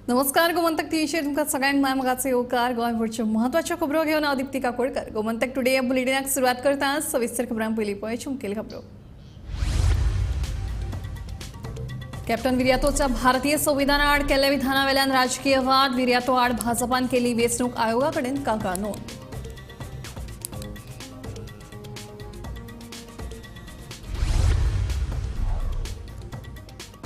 नमस्कार गोमंतक टीव्हीचेर तुमकां सगळ्यांक मायमोगाचो येवकार। गोंयभरच्यो म्हत्वाच्यो खबरो घेवन हांव दीप्ती काकोडकर। गोमंतक टुडे ह्या बुलेटिनाक सुरवात करता। सविस्तर खबरां पयलीं पळय चुमकेल्यो खबरो। कॅप्टन विर्यातोच्या भारतीय संविधाना आड केल्ल्या विधाना वेल्यान राजकीय वाद। विर्यातो आड भाजपान केली वेंचणूक आयोगा कडेन कागाळ नोंद।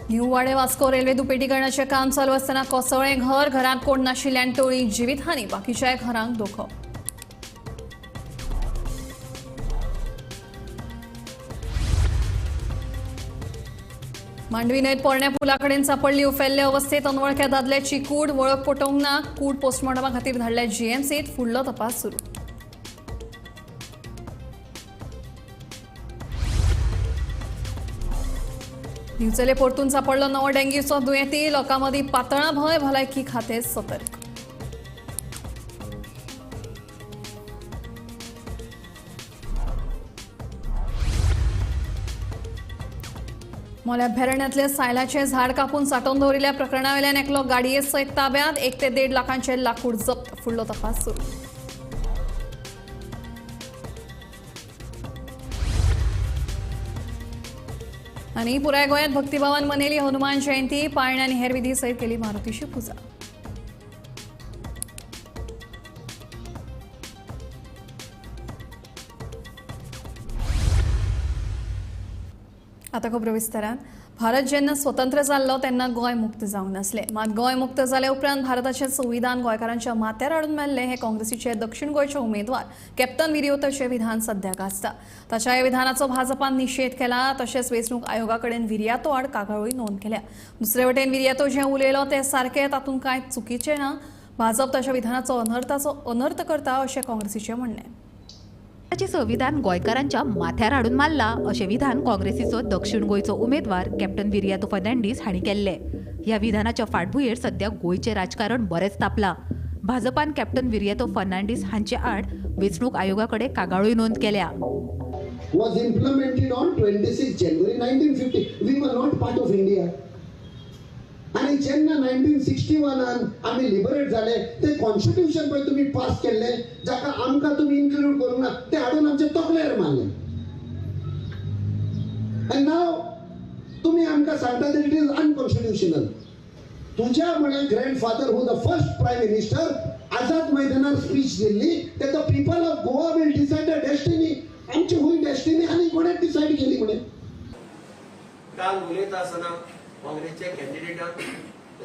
न्यू वाडे वास्को रेल्वे दुपेटीकरणाचें काम चालू आसतना कोसळ्ळें घर। घरांत कोण नाशिल्ल्यान टळी जिवीतहानी, बाकीच्या घरांक दुखो। मांडवी न्हंयत पोरण्या पुला कडेन सापडली उफेल्ले अवस्थेत अनवळख्या दादल्याची कूड। वळख पटोवंक ना। कूड पोस्टमॉर्टमा खातीर धाडल्या जीएमसीत। फुडलो तपास सुरू। न्यूचेले परतून सापडलो नवो डेंग्यूचो दुयेंती। लोकांमदीं पातळा भंय। भलायकी खातें सतर्क। मोल्या अभयारण्यांतले सायलाचें झाड कापून सांठोवन दवरिल्ल्या प्रकरणा वेल्यान एकलो गाडये सयत ताब्यांत। 1 ते 1.5 लाखांचें लाकूड जप्त। फुडलो तपास सुरू। आनी पुराय गोंयांत भक्तिभावान मनयली हनुमान जयंती। पाळणे आनी हेर विधी सयत केली मारुतीची पुजा। आता खबरो विस्तारान। भारत जेन्ना स्वतंत्र जाल्लो तेन्ना गोंय मुक्त जावंक नासलें। मात गोंय मुक्त जाल्या उपरांत भारताचें संविधान गोंयकारांच्या माथ्यार हाडून मेल्लें हे काँग्रेसीचे दक्षिण गोंयचे उमेदवार कॅप्टन विर्यातोचें विधान सद्याक आसता। ताच्या ह्या विधानाचो भाजपान निशेध केला। तशेंच वेंचणूक आयोगा कडेन विर्यातो आड कागाळूय नोंद केल्या। दुसरे वटेन विर्यातो जें उलयलो तें सारकें, तातूंत कांय चुकीचें ना। भाजप ताच्या विधानाचो अनर्थ करता अशें काँग्रेसीचें म्हणणें। संविधान गोंयकारांच्या माथ्यार हाडून मारला अशें विधान काँग्रेसीचो दक्षिण गोंयचो उमेदवार कॅप्टन विर्यातो फर्नांडीस हांणी केल्लें। ह्या विधानाच्या फाटभुंयेर सध्या गोंयचें राजकारण बरेंच तापलां। भाजपान कॅप्टन विर्यातो फर्नांडीस हांचे आड वेंचणूक आयोगा कडेन कागाळूय नोंद केल्या। Was implemented on 26 January 1950. We were not part of India. आणि जेन्ना 1961 आम्ही लिबरेट झाले ते कॉन्स्टिट्यूशन पळय तुम्ही पास केले जाका आमकां तुम्ही इन्क्लूड करूंक ना ते हाडून आमचे तकलेर मारले। एंड नाव तुम्ही आमकां सांगता दॅट इट इज अनकॉन्स्टिट्यूशनल। तुझ्या म्हणे grandfather who the first prime minister Azad मैदानार स्पीच दिल्ली ते the people of Goa will decide the destiny. आमची हुई डेस्टिनी आनी कोणे डिसाइड केली म्हणे। काल उलयता आसतना काँग्रेसचे कॅन्डिडेटान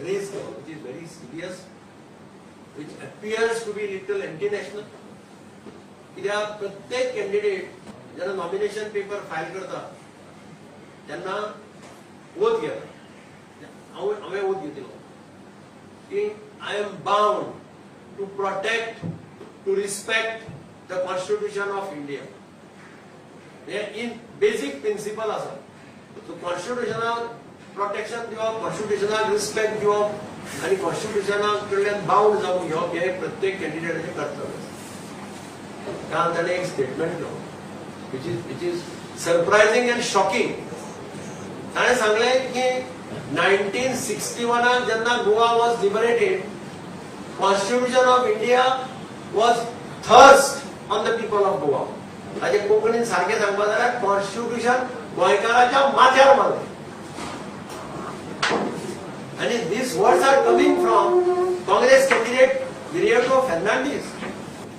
रेस केलो which is very serious, which appears to be little anti national. कित्याक प्रत्येक कॅन्डिडेट जेन्ना नॉमिनेशन पेपर फायल करता तेन्ना ओथ घेता। हांवें ओथ घेतिलो की I am bound to protect, to respect the constitution of India. हे इन बेसिक प्रिंसिपल आसा। सो कॉन्स्टिट्यूशनाक प्रोटेक्शन दिवप, कॉन्स्टिट्यूशनाक रिस्पेक्ट दिवप आनी कॉन्स्टिट्यूशना कडल्यान बाउंड जावंक घेवप हे प्रत्येक कॅन्डिडेटाचें कर्तव्य। काल ताणें एक स्टेटमेंट दिलो which is surprising and shocking. ताणें सांगलें की 1961 जेन्ना Goa was liberated, constitution of India was thrust on the people of Goa. ताचे कोंकणीन सारकें सांगपाक जाल्यार कॉन्स्टिट्यूशन गोंयकारांच्या माथ्यार मारलें। And these words are coming from Congress candidate Viryato Fernandes.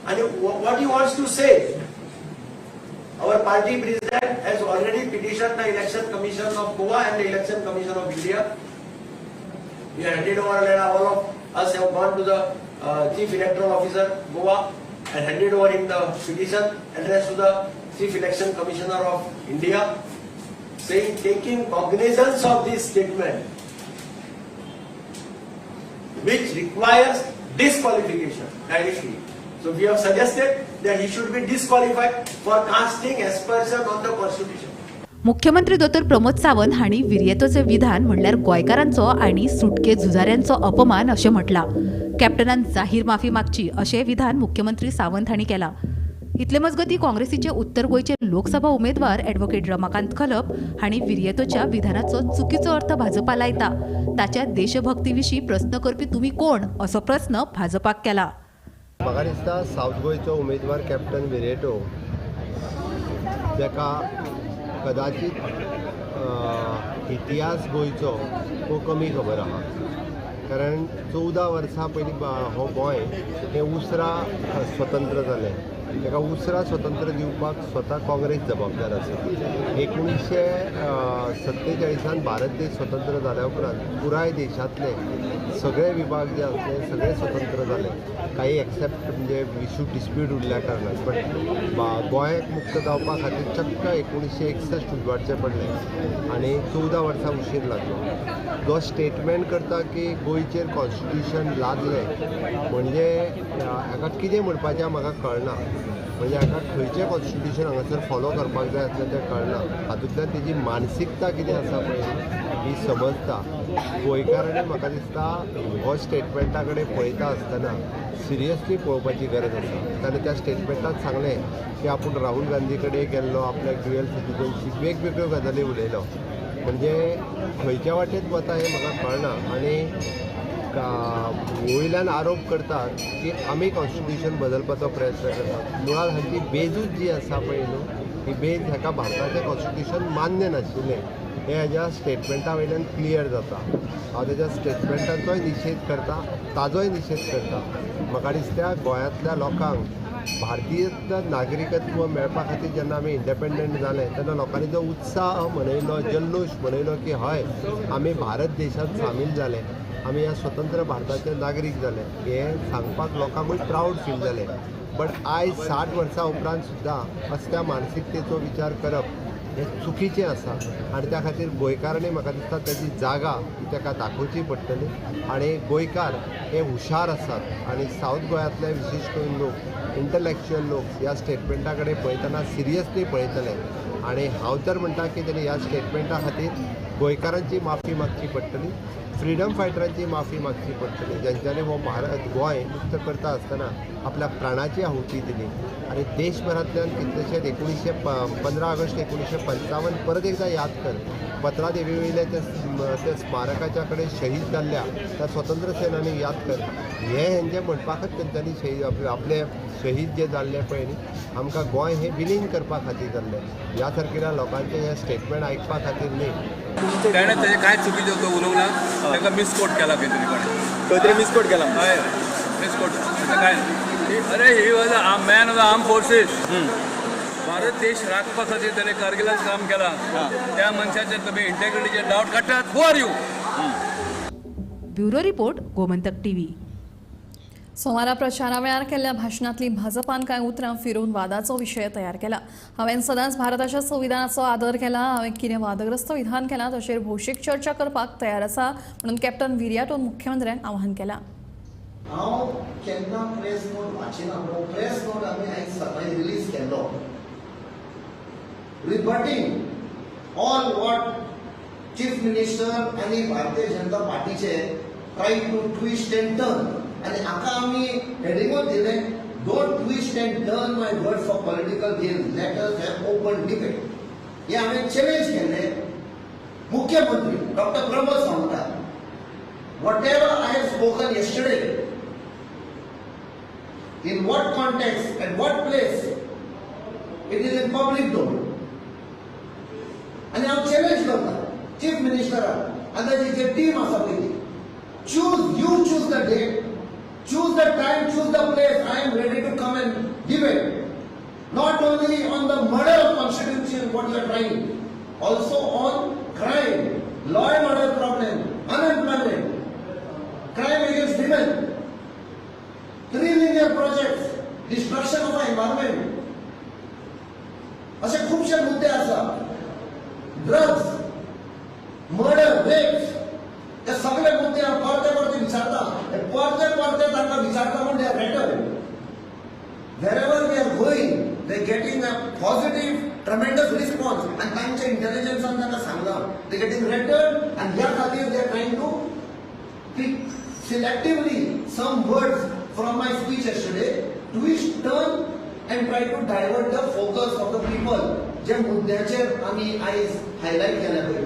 And what he wants to say, our party president has already petitioned the Election Commission of Goa and the Election Commission of India. We have handed over, all of us have gone to the Chief Electoral Officer Goa and handed over in the petition addressed to the Chief Election Commissioner of India, saying taking cognizance of this statement which requires disqualification directly. So we have suggested that he should be disqualified for casting aspersion on the constitution. मुख्यमंत्री डॉ प्रमोद सावंत हांणी विर्यातोचे विधान म्हणल्यार गोंयकारांचो आनी सुटके झुजाऱ्यांचो अपमान अशें म्हटलां। कॅप्टनान जाहीर माफी मागची अशें विधान मुख्यमंत्री सावंत हांणी केलां। इतले मजगतीं काँग्रेसीचे उत्तर गोंयचे लोकसभा उमेदवार ॲडव्होकेट रमाकांत खलप हांणी विर्येतोच्या विधानाचो चुकीचो अर्थ भाजपा लायता. ताच्या देशभक्तीविशीं प्रश्न करपी तुमी कोण असो प्रस्न भाजपाक केला. म्हाका दिसता सावथ गोंयचो उमेदवार कॅप्टन विरेटो जाका कदाचित इतिहास गोंयचो खूब कमी खबर आहा. कारण 14 वर्सां पयलीं हो गोंय हें उसरा स्वतंत्र जालें. ताका उसरा स्वतंत्र दिवपाक स्वता काँग्रेस जबाबदार आसा. 1947 भारत देश स्वतंत्र जाल्या उपरांत पुराय देशांतले सगळे विभाग जे आसले सगळे स्वतंत्र जाले. काही एक्सेप्ट म्हणजे इशू डिस्प्यूट उरल्या कारणान. बट गोंयाक मुक्त जावपा खातीर चक्क 1961 उजवाडचें पडलें आनी 14 वर्सां उशीर लागलो. जो स्टेटमेंट करता की गोंयचेर कॉन्स्टिट्यूशन लादलें म्हणजे हाका कितें म्हणपाचें म्हाका कळना. म्हणजे हाका खंयचें कॉन्स्टिट्यूशन हांगासर फॉलो करपाक जाय आसलें तें कळना. हातूंतल्यान तेजी मानसिकता कितें आसा पळय ही समजता. गोंयकारांनी म्हाका दिसता हो स्टेटमेंटा कडेन पळयता आसतना सिरियसली पळोवपाची गरज आसा. ताणें त्या स्टेटमेंटांत सांगलें की आपूण राहुल गांधी कडेन गेल्लो, आपल्याक ड्युअल सिटीजनशीप वेगवेगळ्यो गजाली उलयलो. म्हणजे खंयच्या वाटेन वता हें म्हाका कळना. आनी वयल्यान आरोप करतात की आमी कॉन्स्टिट्यूशन बदलपाचो प्रयत्न करतात. मुळात हाची बेजूच जी आसा पळय न्हू ही बेज हाका भारताचें कॉन्स्टिट्यूशन मान्य नाशिल्लें हें हाज्या स्टेटमेंटा वयल्यान क्लियर जाता. हांव तेज्या स्टेटमेंटाचोय निशेध करता, ताजोय निशेध करता. म्हाका दिसता गोंयांतल्या लोकांक भारतीय नागरिकत्व मेळपा खातीर जेन्ना आमी इंडिपेंडंट जाले तेन्ना लोकांनी जो उत्साह मनयलो, जल्लोश मनयलो की हय आमी भारत देशांत सामील जाले, आमी ह्या स्वतंत्र भारताचे नागरीक जाले, हें सांगपाक लोकांकूय प्रावड फील जालें. बट आयज 60 वर्सां उपरांत सुद्दां असल्या मानसिकतेचो विचार करप हें चुकीचें आसा. आनी त्या खातीर गोंयकारांनी म्हाका दिसता तेजी जागा ही ताका दाखोवची पडटली. आनी गोंयकार हे हुशार आसात आनी सावथ गोंयांतले विशेश करून लोक इंटलॅक्च्युअल लोक ह्या स्टेटमेंटा कडेन पळयतना सिरियसली पळयतले. आनी हांव तर म्हणटा की तेणी ह्या स्टेटमेंटा खातीर गोंयकारांची माफी मागची पडटली, फ्रिडम फायटरांची माफी मागची पडटली जेंच्यांनी हो भारत गोंय मुक्त करता आसतना आपल्या प्राणाची आहुती दिली. आनी देशभरांतल्यान कितलेशेच 15 ऑगस्ट 1955 परत एकदां याद कर, पत्रा देवी वयले ते स्मारकाच्या कडेन शहीद जाल्ल्या त्या स्वतंत्र सेनानी याद कर. हें हेंचें म्हणपाकच तेंच्यांनी आपले शहीद जे जाल्ले पळय न्ही आमकां गोंय हें विलीन करपा खातीर जाल्लें. ह्या सारकेल्या लोकांचें हें स्टेटमेंट आयकपा खातीर न्ही. ताणें तेजें कांय चुकीचें तो उलोवना. ताका मिसकोट केला खंय तरी कोणें. खंय तरी मिसकोट केला. हय मिसकोट काय अरे he was a man of the arm forces. Bharat देश राखपा खातीर ताणें कारगिलांत काम केलां. त्या मनशाचेर तुमी इंटेग्रिटीचे डावट काडटात. Who are you? Bureau report Gomantak TV. सोमारा प्रचारा वेळार केल्ल्या भाशणांतली भाजपान कांय उतरां फिरोवन वादाचो विशय तयार केला. हांवें सदांच भारताच्या संविधानाचो आदर केला. हांवें कितें वादग्रस्त विधान केलां ताचेर भौशीक चर्चा करपाक तयार आसा म्हणून कॅप्टन विर्याटोन मुख्यमंत्र्यांक आवाहन केलां. हांव केन्ना प्रेस नोट वाचिना पूण प्रेस नोट आमी आयज सकाळीं रिलीज केल्लो rebutting all what chief minister आनी भारतीय जनता पार्टीचे try to twist and turn. आनी हाका आमी हेडिंगूच दिलें don't twist and turn my word for political gain, let us have open debate. हें हांवें चॅलेंज केल्लें. मुख्यमंत्री डॉक्टर प्रमोद सावंताक whatever I have spoken yesterday, in what context, at what place, it is in public domain. And I have challenged them, Chief Minister, and there is a team assembly. You choose the date, choose the time, choose the place. I am ready to come and debate. Not only on the murder of constitution, what you are trying, also on crime, law and order problem, unemployment, crime against women, 3 linear projects, destruction of our environment. असे खूपशे मुद्दे आसात. Drugs, murder, wraps, हे सगळे मुद्दे परते विचारता. परते तांकां विचारता म्हण they are retired. Wherever we are going, they are getting a positive, tremendous response. And तांच्या इंटेलिजन्सान तांकां सांगलां they getting returned and ह्या खातीर they are trying to pick selectively some words from my speech yesterday, twist, turn and try to divert the focus of the people. जे मुद्द्याचेर आमी आयज highlight केल्या पळय.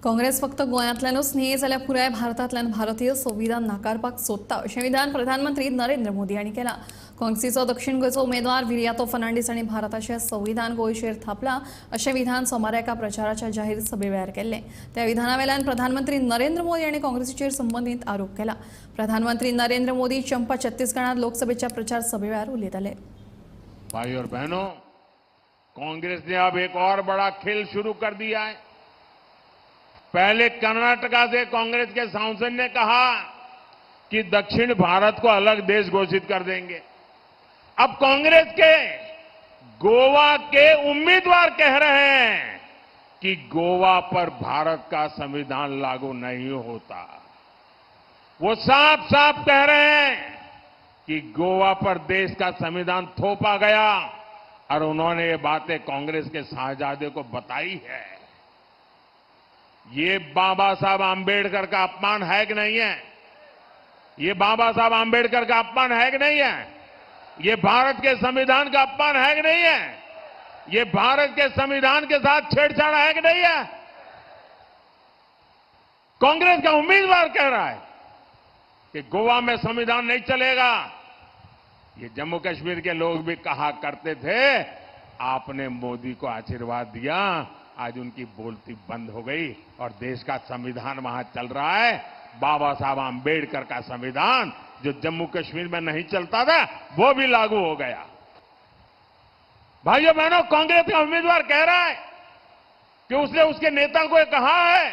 काँग्रेस फक्त गोंयांतल्यानूच न्ही जाल्यार पुराय भारतांतल्यान भारतीय संविधान नाकारपाक सोदता अशें विधान प्रधानमंत्री नरेंद्र मोदी हांणी केलां. काँग्रेसीचो दक्षिण गोंयचो उमेदवार विरियातो फर्नांडीस हांणी भारताचें संविधान गोंयचेर थापलां अशें विधान सोमार एका प्रचाराच्या जाहीर सभे वेळार केल्लें. त्या विधानावेल्यान प्रधानमंत्री नरेंद्र मोदी हांणी काँग्रेसीचेर संबंदीत आरोप केला. प्रधानमंत्री नरेंद्र मोदी चंपा छत्तीसगढात लोकसभेच्या प्रचार सभे वेळार उलयताले. भाई और बहनों, कांग्रेस ने अब एक और बड़ा खेल शुरू कर दिया है. पहले कर्नाटका से कांग्रेस के सांसद ने कहा कि दक्षिण भारत को अलग देश घोषित कर देंगे. अब कांग्रेस के गोवा के उम्मीदवार कह रहे हैं कि गोवा पर भारत का संविधान लागू नहीं होता. वो साफ साफ कह रहे हैं कि गोवा पर देश का संविधान थोपा गया और उन्होंने ये बातें कांग्रेस के साहबजादे को बताई है. ये बाबा साहब आंबेडकर का अपमान है कि नहीं है? ये बाबा साहब आंबेडकर का अपमान है कि नहीं है? ये भारत के संविधान का अपमान है कि नहीं है? ये भारत के संविधान के साथ छेड़छाड़ है कि नहीं है? कांग्रेस का उम्मीदवार कह रहा है कि गोवा में संविधान नहीं चलेगा. ये जम्मू कश्मीर के लोग भी कहा करते थे, आपने मोदी को आशीर्वाद दिया, आज उनकी बोलती बंद हो गई और देश का संविधान वहां चल रहा है. बाबा साहब आंबेडकर का संविधान जो जम्मू कश्मीर में नहीं चलता था वो भी लागू हो गया. भाइयों बहनों, कांग्रेस का उम्मीदवार कह रहा है कि उसने उसके नेता को कहा है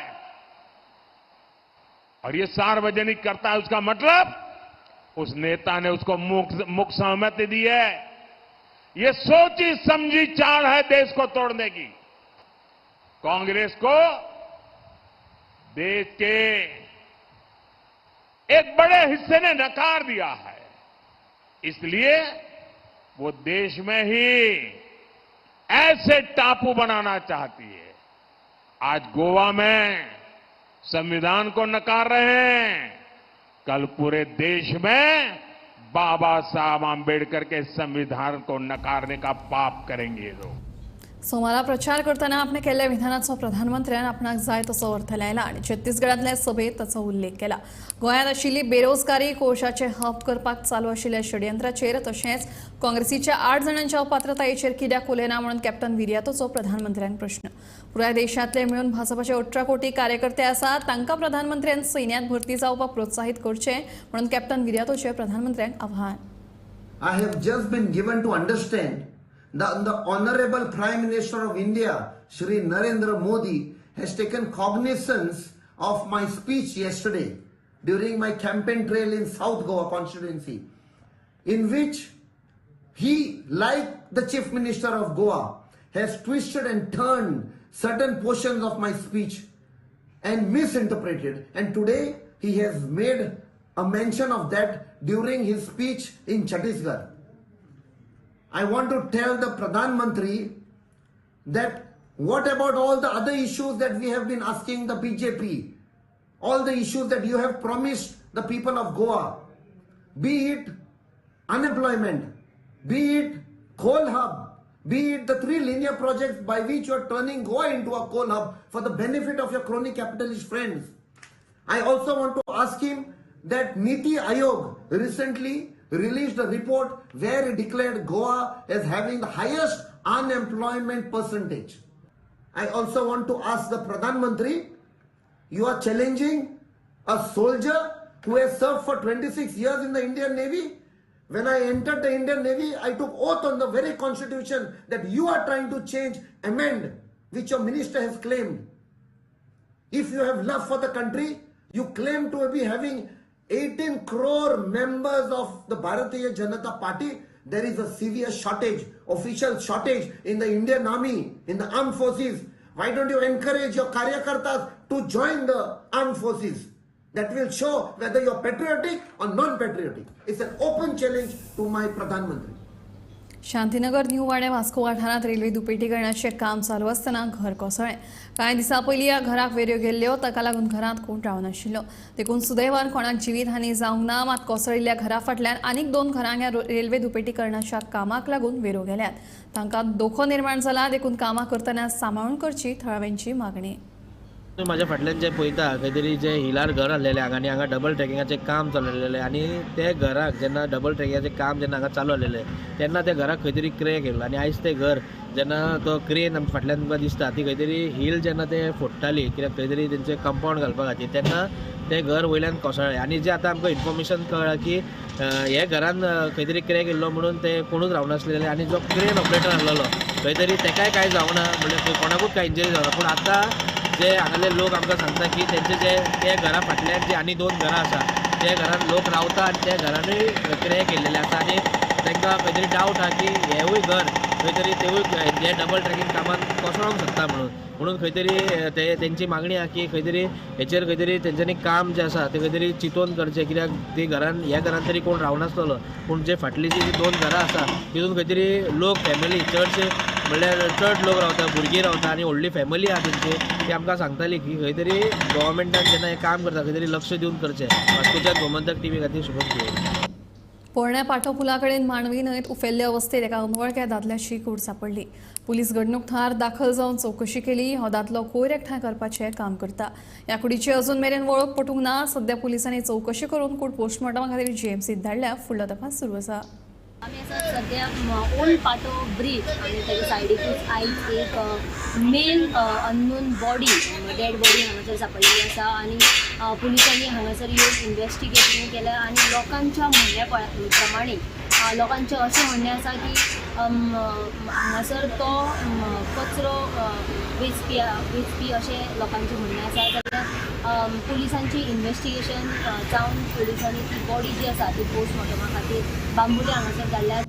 और ये सार्वजनिक करता है. उसका मतलब उस नेता ने उसको मुख सहमति दी है. ये सोची समझी चाल है देश को तोड़ने की. कांग्रेस को देश के एक बड़े हिस्से ने नकार दिया है, इसलिए वो देश में ही ऐसे टापू बनाना चाहती है. आज गोवा में संविधान को नकार रहे हैं, कल पूरे देश में बाबा साहब आंबेडकर के संविधान को नकारने का पाप करेंगे लोग. सोमारा प्रचार करताना आपणे केल्ल्या विधानाचो प्रधानमंत्र्यान आपणाक जाय तसो अर्थ लायला आनी छत्तीसगडांतल्या सभेत ताचो उल्लेख केला. गोंयांत आशिल्ली बेरोजगारी कोळशाचे हब करपाक चालू आशिल्ल्या षडयंत्राचेर तशेंच काँग्रेसीच्या 8 जाणांच्या अपात्रतायेचेर कित्याक उलयना म्हणून कॅप्टन विरियातोचो प्रधानमंत्र्यान प्रश्न. पुराय देशांतले मेळून भाजपाचे 18 कोटी कार्यकर्ते आसात, तांकां प्रधानमंत्र्यान सैन्यांत भरती जावपाक प्रोत्साहीत करचें म्हणून कॅप्टन विरियातोचे प्रधानमंत्र्यांक आव्हान. I have just been given to understand that the Honorable Prime Minister of India, Shri Narendra Modi, has taken cognizance of my speech yesterday during my campaign trail in South Goa constituency, in which he, like the Chief Minister of Goa, has twisted and turned certain portions of my speech and misinterpreted. And today he has made a mention of that during his speech in Chhattisgarh. I want to tell the Pradhan Mantri that what about all the other issues that we have been asking the BJP, all the issues that you have promised the people of Goa, be it unemployment, be it coal hub, be it the 3 linear projects by which you are turning Goa into a coal hub for the benefit of your crony capitalist friends. I also want to ask him that Niti Aayog recently released a report where it declared Goa as having the highest unemployment percentage. I also want to ask the Pradhan Mantri, you are challenging a soldier who has served for 26 years in the Indian Navy. When I entered the Indian Navy, I took oath on the very constitution that you are trying to change, amend, which your minister has claimed. If you have love for the country, you claim to be having 18 crore members of the Bharatiya Janata Party. There is a severe shortage, official shortage in the Indian Army, in the armed forces. Why don't you encourage your Karyakartas to join the armed forces? That will show whether you're patriotic or non-patriotic. It's an open challenge to my Pradhan Mantri. Shantinagar new वाडे वास्को वाठारात railway दुपेटी करण्याचे काम चालू असताना घर कोसळ्ळें. कांय दिसां पयलीं ह्या घराक वेऱ्यो गेल्ल्यो, ताका लागून घरांत कोण रावनाशिल्लो. देखून सुदैवान कोणाक जिवीतहानी जावंक ना. मात कोसळिल्ल्या घरा फाटल्यान आनीक 2 घरांक ह्या रेल्वे दुपेटी करण्याच्या कामाक लागून वेरो गेल्यात. तांकां धोको निर्माण जाला. देखून कामां करतना सांबाळून करची थळाव्यांची मागणी. माझ्या फाटल्यान जे पळयता खंय तरी जे हिलार घर आसलेलें आनी हांगा डबल ट्रॅकिंगाचें काम चालू आसलेलें आनी ते घराक जेन्ना डबल ट्रॅकिंगाचें काम जेन्ना हांगा चालू आसलेलें तेन्ना त्या घराक खंय तरी क्रॅक येयलो आनी आयज ते घर जेन्ना तो क्रेन आमच्या फाटल्यान तुमकां दिसता ती खंय तरी हील जेन्ना ते फोडटाली कित्याक खंय तरी तेंचें कंपाउंड घालपा खातीर तेन्ना ते घर वयल्यान कोसळ्ळें. आनी जे आतां आमकां इन्फॉर्मेशन कळ्ळां की हे घरान खंय तरी क्रॅक येयल्लो म्हणून ते कोणूच रावनासलेले आनी जो क्रेन ऑपरेटर आसलेलो खंय तरी तेकाय कांय जावना म्हणजे कोणाकूच कांय इंजरी जावना. पूण आतां जे हांगाले लोक आमकां सांगता की तेंचे जे त्या घरा फाटल्यान जी आनी 2 घरां आसा त्या घरान लोक रावता आनी त्या घरानूय क्रॅक येयल्लेले आसा आनी तांकां खंय तरी डावट आहा की हेवूय घर खंय तरी तेवूय हे डबल ट्रॅकिंग कामात कोसळोंक शकता म्हणून खंय तरी तेंची मागणी आहा की खंय तरी हेचेर खंय तरी तेंच्यांनी काम जें आसा तें खंय तरी चिंतून करचें कित्याक ती घरान ह्या घरान तरी कोण रावनासलेलो पूण जे फाटली जी 2 घरां आसा तितून खंय तरी लोक फॅमिली चडशे म्हणल्यार चड लोक रावता भुरगीं रावता आनी व्हडली फॅमिली आहा तेंची ती आमकां सांगताली की खंय तरी गव्हर्मेंटान जेन्ना हें काम करता खंय तरी लक्ष दिवन करचें. वास्कोच्या गोमंतक टीव्ही खातीर शुभम पिये. पोरण्या पाठो पुला कडेन मांडवी न्हंयत उफेल्ले अवस्थेत एका अनवळख्या दादल्याची कूड सापडली. पुलीस घडणूक थळार दाखल जावन चवकशी केली. हो दादलो कोयर एकठांय करपाचें काम करता. ह्या कुडीची अजून मेरेन वळख पटूंक ना. सध्या पुलिसांनी चवकशी करून कूड पोस्टमॉर्टमा खातीर जीएमसीत धाडल्या. फुडलो तपास सुरू आसा. आम्ही असं सध्या ओल्ड पाटो ब्रिज आणि त्याच्या सायडीकूच आयज एक main unknown body dead body हांगासर सांपडलेली आसा आनी पुलिसांनी हांगासर येवन इन्व्हेस्टिगेशन केलें आनी लोकांच्या म्हणण्या प्रमाणे लोकांचें अशें म्हणणें आसा की हांगासर तो कचरो वेचपी अशें लोकांचें म्हणणें आसा. जाल्यार पुलिसांची इन्व्हेस्टिगेशन जावन पुलिसांनी ती बॉडी जी आसा ती पोस्टमॉर्टमा खातीर बांबोळी हांगासर धाडल्या.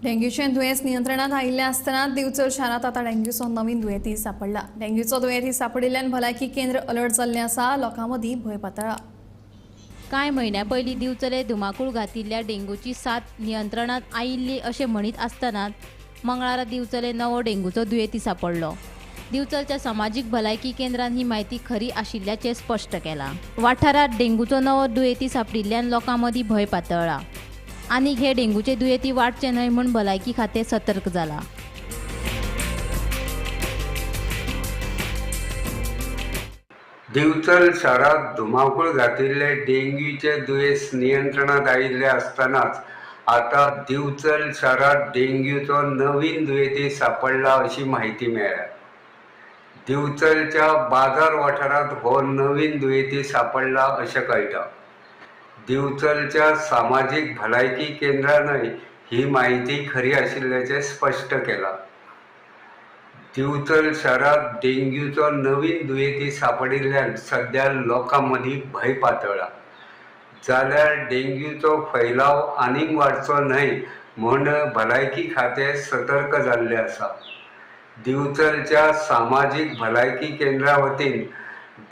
डेंग्यूचें दुयेंस नियंत्रणात आयिल्लें आसतना दिवचल शारांत आतां डेंग्यूचो नवीन दुयेंती सापडला. डेंग्यूचो दुयेंती सापडिल्ल्यान भलायकी केंद्र अलर्ट जाल्लें आसा. लोकां मदीं भंय पातळ्ळा. कांय म्हयन्या पयलीं दिवचले धुमाकूळ घातिल्ल्या डेंग्यूची साथ नियंत्रणात आयिल्ली अशें म्हणीत आसतनाच मंगळारा दिवचले नवो डेंग्यूचो दुयेंती सापडलो. दिवचलच्या सामाजीक भलायकी केंद्रान ही म्हायती खरी आशिल्ल्याचें स्पश्ट केलां. वाठारात डेंग्यूचो नवो दुयेंती सापडिल्ल्यान लोकां मदीं भंय पातळ्ळा आनी हे डेंग्यूचे दुयेंती वाडचे न्हय म्हूण भलायकी खातें सतर्क जालां. दिवचल शारात धुमाकूळ घातिल्ले डेंग्यूचे दुयेंस नियंत्रणात आयिल्ले आसतनाच आता दिवचल शारात डेंग्यूचो नवीन दुयेंती सापडला अशी माहिती मेळ्ळ्या. दिवचलच्या बाजार वाठारात हो नवीन दुयेंती सापडला अशें कळटा. दिवचलच्या सामाजीक भलायकी केंद्रानय ही माहिती खरी आशिल्ल्याचें स्पश्ट केलां. दिवचल शारात डेंग्यूचो नवीन दुयेंती सापडिल्ल्यान सध्या लोकां मदीं भंय पातळ्ळा. जाल्यार डेंग्यूचो फैलाव आनीक वाडचो न्हय म्हूण भलायकी खातें सतर्क जाल्लें आसा. दिवचलच्या सामाजीक भलायकी केंद्रा वतीन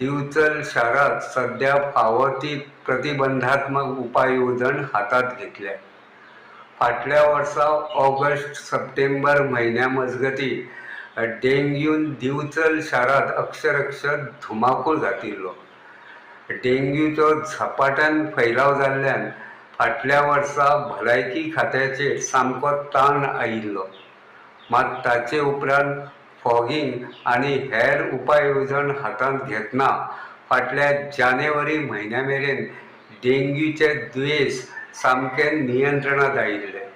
दिवचल शारात सध्या फावो ती प्रतिबंधात्मक उपाय येवजण हातांत घेतल्या. फाटल्या वर्सा ऑगस्ट सप्टेंबर म्हयन्या मजगती डेंग्यून दिवचल शारात अक्षरशः धुमाकूळ घातिल्लो. डेंग्यूचो झपाट्यान फैलाव जाल्ल्यान फाटल्या वर्सा भलायकी खात्याचेर सामको ताण आयिल्लो. मात ताचे उपरांत फॉगिंग आनी हेर उपाय येवजण हातांत घेतना फाटल्या जानेवारी म्हयन्या मेरेन डेंग्यूचे दुयेंस सामकें नियंत्रणात आयिल्लें.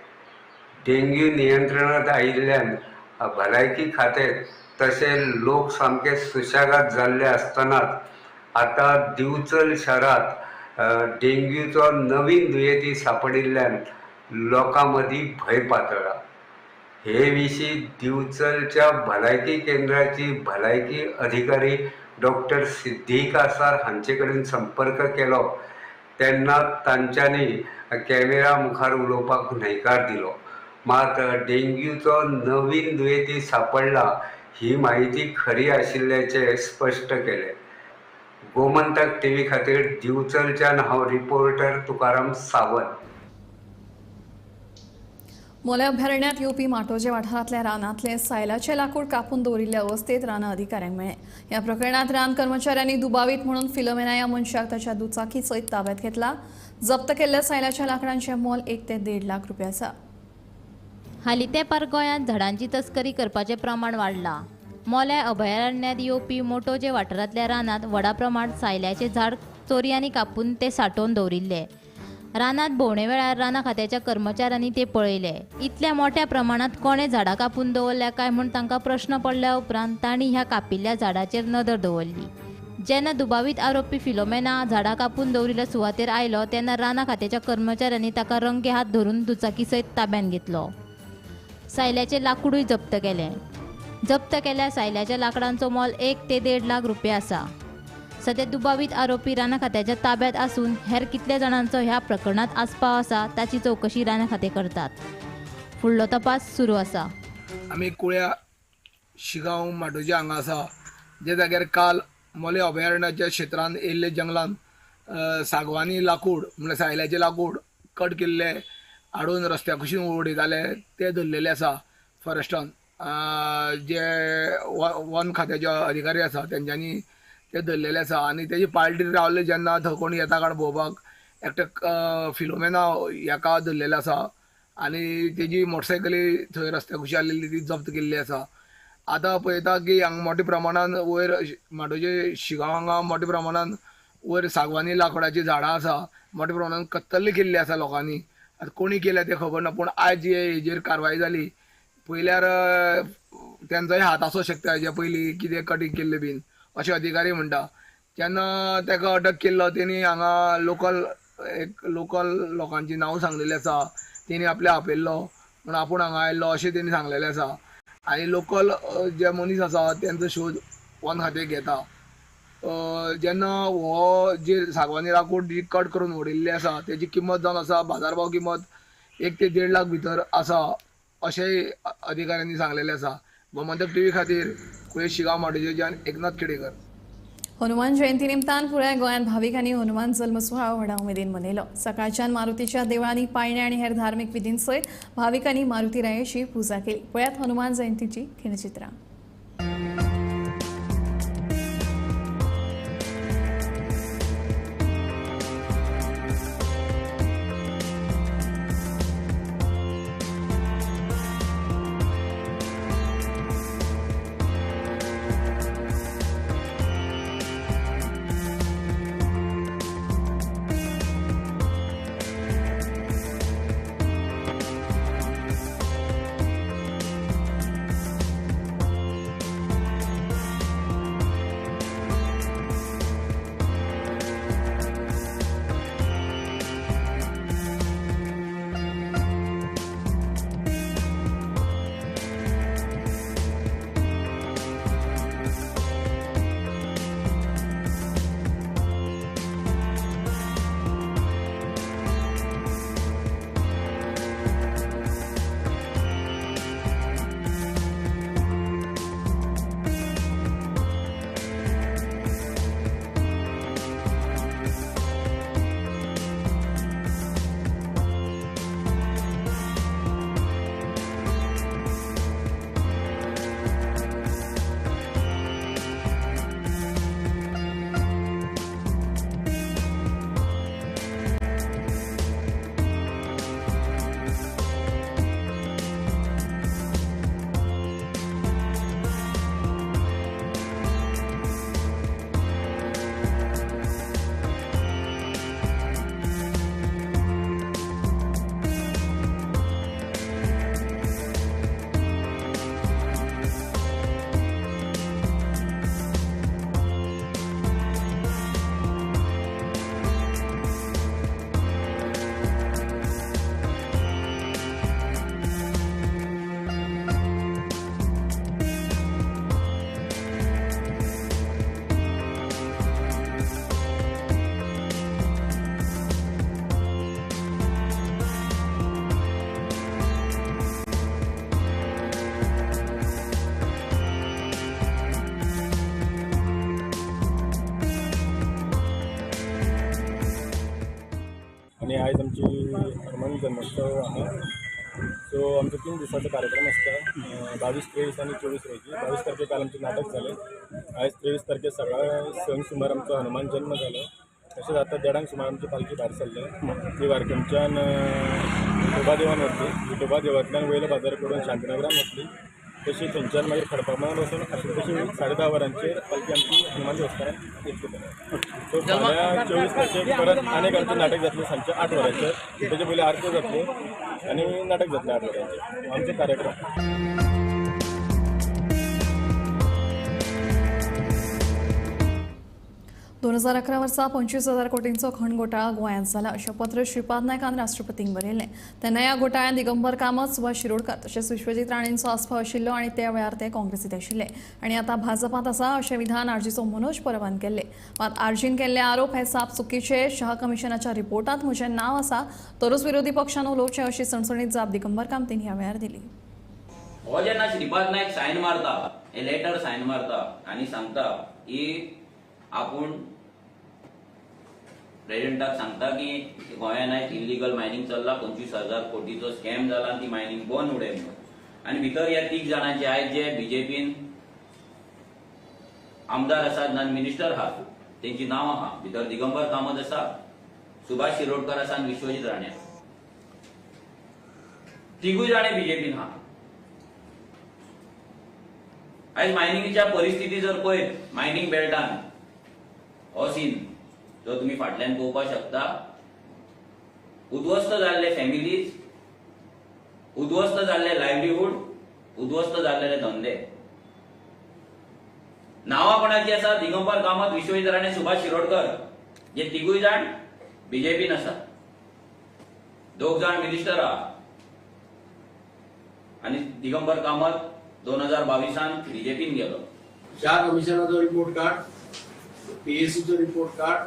डेंग्यू नियंत्रणात आयिल्ल्यान भलायकी खातें तशें लोक सामके सुशेगाद जाल्ले आसतनाच आतां दिवचल शारात डेंग्यूचो नवीन दुयेंती सापडिल्ल्यान लोकां मदीं भंय पातळ्ळा. हे विशीं दिवचलच्या भलायकी केंद्राची भलायकी अधिकारी डॉक्टर सिद्धी कासार हांचे कडेन संपर्क केलो तेन्ना तांच्यांनी कॅमेरा मुखार उलोवपाक न्हयकार दिलो. मात डेंग्यूचो नवीन दुयेंती सापडला ही माहिती खरी आशिल्ल्याचें स्पश्ट केलें. गोमंतक टीव्ही खातीर दिवचलच्यान हांव रिपोर्टर तुकाराम सावंत. मोले अभयारण्यात येवपी माटोजे वाठारांतल्या रानांतले सायलाचे लाकूड कापून दवरिल्ल्या अवस्थेत रान अधिकाऱ्यांक मेळ्ळें. ह्या प्रकरणात रान कर्मचाऱ्यांनी दुबावीत म्हणून फिलोमेना ह्या मनशाक ताच्या दुचाकी सयत ताब्यात घेतला. जप्त केल्ल्या सायलाच्या लाकडांचें मोल 1 ते 1.5 लाख रुपया आसा. हालीं तेंपार गोंयांत झाडांची तस्करी करपाचें प्रमाण वाडलां. मोल्या अभयारण्यात येवपी मोटोजे वाठारांतल्या रानांत व्हडा प्रमाणांत सायल्याचें झाड चोरयांनी कापून ते सांठोवन दवरिल्ले. रानांत भोंवडे वेळार राना खात्याच्या कर्मचाऱ्यांनी ते पळयले. इतल्या मोठ्या प्रमाणांत कोणे झाडां कापून दवरल्या काय म्हूण तांकां प्रश्न पडल्या उपरांत तांणी ह्या कापिल्ल्या झाडाचेर नदर दवरली. जेन्ना दुबावीत आरोपी फिलोमेना झाडां कापून दवरिल्ल्या सुवातेर आयलो तेन्ना राना खात्याच्या कर्मचाऱ्यांनी ताका रंगे हात धरून दुचाकी सयत ताब्यात घेतलो. सायल्याचें लाकूडूय जप्त केलें. जप्त केल्ल्या सायल्याच्या लाकडांचो मोल 1 ते 1.5 लाख रुपया आसा. सध्या दुबावीत आरोपी राना खात्याच्या ताब्यात आसून हेर कितल्या जाणांचो ह्या प्रकरणात आस्पाव आसा ताची चौकशी राना खाते करतात. फुडलो तपास सुरू आसा. आमी कुळ्या शिगांव माटोजे हांगा आसा, जे जाग्यार काल मोले अभयारण्याच्या क्षेत्रांत येयल्ले जंगलांत सागवानी लाकूड म्हणल्यार सायल्याचें लाकूड कट केल्ले हाडून रस्त्या कुशीन उडयताले ते धरलेले आसा फॉरेस्टान. जे वन खात्याचे अधिकारी आसा तेंच्यांनी ते धरलेले आसा आनी तेजी पार्टी रावले जेन्ना थंय कोण येता काण भोंवपाक एकटे फिलोमेना हेका धरलेले आसा आनी तेजी मोटरसायकली थंय रस्त्या कुशी आसलेली ती जप्त केल्ली आसा. आतां पळयता की हांगा मोठ्या प्रमाणान वयर माटोजे शिगांव हांगा मोठ्या प्रमाणान वयर सागवानी लाकडाची झाडां आसा, मोठ्या प्रमाणान कत्तल्ली केल्ली आसा लोकांनी. आतां कोणी केल्या तें खबर ना, पूण आयज हेजेर कारवाय जाली. पयल्यार तेंचोय हात आसूं शकता हेजे पयलीं कितें कटींग केल्लें बीन अशें अधिकारी म्हणटा. जेन्ना ताका अटक केल्लो तेणी हांगा लोकल लोकांची नांव सांगलेली आसा, तेणी आपल्या आपयल्लो म्हणून आपूण हांगा आयल्लो अशें तेणी सांगलेलें आसा. आनी लोकल जे मनीस आसा तेंचो शोध वन खातें घेता. जेन्ना हो जे सागवानी लाकूड जी कट करून उडयल्ली आसा तेजी किंमत जावन आसा बाजारभाव किंमत 1 ते 1.5 लाख भितर आसा अशेंय अधिकाऱ्यांनी सांगलेलें आसा. गोमंतक टीव्ही खातीर कुळे शिगांव माटोजेच्यान एकनाथ खेडेकर. हनुमान जयंती निमतान पुराय गोंयांत भाविकांनी हनुमान जल्म सुवाळो व्हडा उमेदीन मनयलो. सकाळच्यान मारुतीच्या देवळांनी पाळणे आनी हेर धार्मीक विधीं सयत भाविकांनी मारुती रायेची पुजा केली. पळयात हनुमान जयंतीची खिणचित्रां. आणि आज आमची हनुमान जन्मोत्सव आहे. सो आमचा 3 दिवसाचा कार्यक्रम असता 22, 23 आणि 24 रोजी. 22 तारखे काल आमचे नाटक झाले. आज 23 तारखे सकाळ संक सुमार आमचा हनुमान जन्म झाला. तसेच आता 1:30 सुमार आमची पालखी भायर सरली. ती वारकेमच्यान विठोबा देवान वतली. विठोबा देवांतल्यान वयल्या बाजार कडून शांतीनगरान वतली. तशी थंयच्यान मागीर खडपामान वचून तशी 10:30 वरांचेर पालखी आमची हनुमान देवस्थानात येतली. सो फाल्यां 24 तारखेक परत आनीक आमचें नाटक जातलें सांजचे 8 वरांचेर. तेजे पयलीं आरत्यो जातल्यो आनी नाटक जातलें 8 वरांचेर. आमचे कार्यक्रम 2011 वर्सा 25,000 कोटींचो खण घोटाळा गोंयांत जाला अशें पत्र श्रीपाद नायकान राष्ट्रपतींक बरयल्लें. तेन्ना ह्या घोटाळ्यांत दिगंबर कामत, सुभाष शिरोडकार तशेंच विश्वजीत राणेंचो आस्पाव आशिल्लो आनी त्या वेळार ते काँग्रेसींत आशिल्ले आनी आतां भाजपांत आसा अशें विधान आरजीचो मनोज परबान केल्लें. मात आरजीन केल्ले आरोप हे साप चुकीचे. शहा कमिशनाच्या रिपोर्टांत म्हजें नांव आसा तरूच विरोधी पक्षान उलोवचें अशी सणसणीत जाप दिगंबर कामतीन ह्या वेळार दिली. हो जेन्ना श्रीपाद नायक सायन मारता, हे लेटर सायन मारता आनी सांगता की आपूण प्रेसिडेंटाक सांगता की गोंयांत इल्लीगल मायनिंग चल्ला, 25,000 कोटीचो स्कॅम जाला आनी ती मायनिंग बंद उडय म्हणून. आनी भितर ह्या 3 जाणांचे आयज जे बीजेपीन आमदार आसात ना मिनिस्टर आहात तेंची नांव आहा. भितर दिगंबर कामत आसा, सुभाष शिरोडकर आसा आनी विश्वजीत राणे. 3 जाणे बीजेपीन आहा. आयज मायनिंगच्या परिस्थिती जर पळयत मायनिंग बेल्टान हो सीन जो तुम्ही फाटल्यान पळोवपाक शकता. उद्ध्वस्त जाल्ले फॅमिलीज, उद्ध्वस्त जाल्ले लायव्हलीहूड, उद्ध्वस्त जाल्ले धंदे. नांवां कोणाची आसा? दिगंबर कामत, विश्वजीत राणे, सुभाष शिरोडकर. हे 3 जाण बीजेपीन आसात. 2 जाण मिनिस्टर आहा आनी दिगंबर कामत 2022 बीजेपीन गेलो. शहा कमिशनाचो रिपोर्ट कार्ड, पीएसीचो रिपोर्ट कार्ड,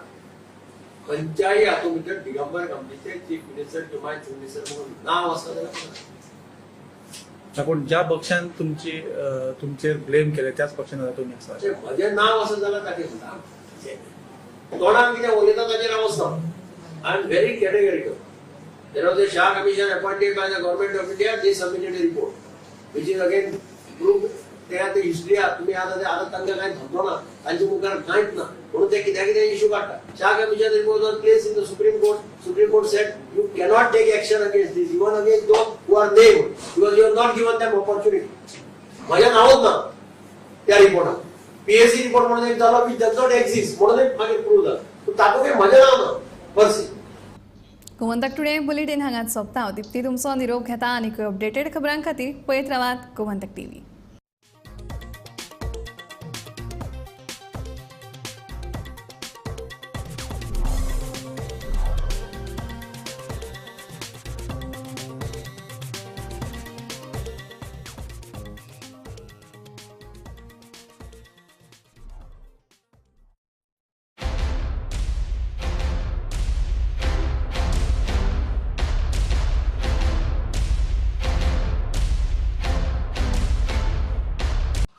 खंयच्याय हातूंत भितर दिगंबर कामतीचे चीफ मिनिस्टर किंवा चीफ मिनिस्टर म्हणून नांव आसा जाल्यार पूण ज्या पक्षान तुमचेर ब्लेम केले त्याच पक्षान तुमी आसा. म्हजें नांव आसा जाल्यार ताचेर तोंडान कितें उलयता ताचेर हांव वचना. I am very categorical. There was a Shah commission appointed by the government of India. They submitted a report which is again proved. त्या हिस्ट्री आहा. तुम्ही आता तांकां कांय धंदो ना, तांचे मुखार कांयच ना म्हणून ते कित्याक कितें इश्यू काडटा. Shah commission report was place in the supreme court. Supreme court said you cannot take action against this, even against those who are named, because you have not given them opportunity. म्हजें नांवच ना त्या रिपोर्टान. PSC report म्हणून एक जालो which does not exist म्हणून मागीर prove जालो. तातूंत म्हजें नांव ना. पर्सी गोमंतक टुडे बुलेटिन हांगाच सोंपता. हांव दिप्ती तुमचो निरोप घेता आनी अपडेटेड खबरां खातीर पळयत रावात गोमंतक टीव्ही.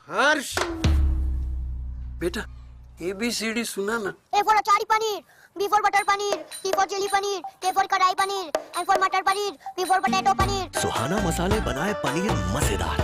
हर्ष बेटा ABCD सुना ना. A for achari paneer, B for butter paneer, C for chili paneer, K for kadai paneer, M for matar paneer, P for potato paneer. Suhana मसाले बनाए पनीर मजेदार.